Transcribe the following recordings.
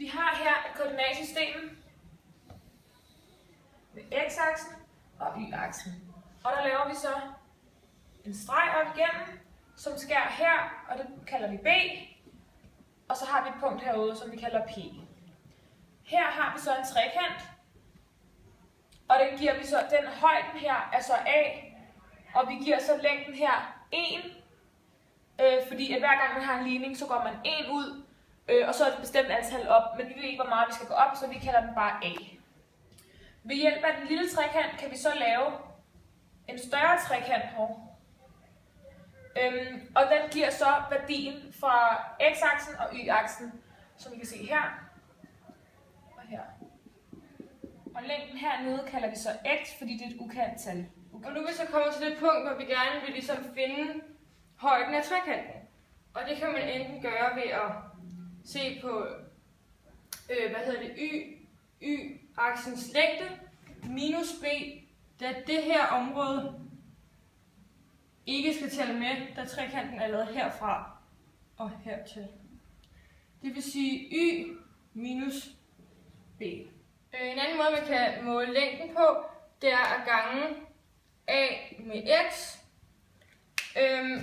Vi har her et koordinatsystem med x-aksen og y-aksen. Og der laver vi så en streg op igennem, som skærer her, og det kalder vi B. Og så har vi et punkt herude, som vi kalder P. Her har vi så en trekant, og den giver vi så, den højden her er så A, og vi giver så længden her 1, fordi at hver gang man har en ligning, så går man 1 ud, og så er det et bestemt antal op, men vi ved ikke, hvor meget vi skal gå op, så vi kalder den bare A. Ved hjælp af den lille trekant kan vi så lave en større trekant her. Og den giver så værdien fra x-aksen og y-aksen, som vi kan se her og her. Og længden hernede kalder vi så x, fordi det er et ukendt tal. Og nu er vi så kommet til det punkt, hvor vi gerne vil ligesom finde højden af trekanten. Og det kan man enten gøre ved at se på y-aksens længde minus b, da det her område ikke skal tælle med, da trekanten er lavet herfra og hertil. Det vil sige y minus b. En anden måde, man kan måle længden på, det er at gange a med x,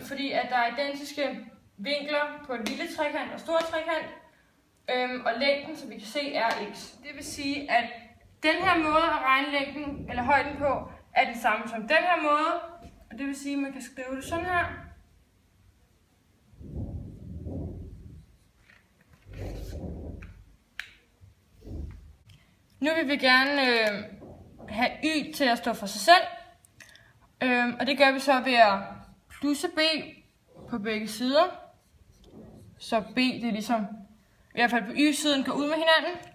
fordi at der er identiske vinkler på en lille trekant og stor trekant, og længden, som vi kan se, er x. Det vil sige, at den her måde at regne længden eller højden på er det samme som den her måde, og det vil sige, at man kan skrive det sådan her. Nu vil vi gerne have y til at stå for sig selv, og det gør vi så ved at plusse b på begge sider, så b det er ligesom, i hvert fald på y-siden, går ud med hinanden,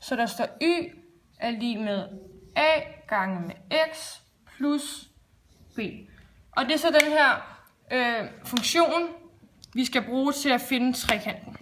så der står y er lige med a gange med x plus b. Og det er så den her funktion, vi skal bruge til at finde trekanten.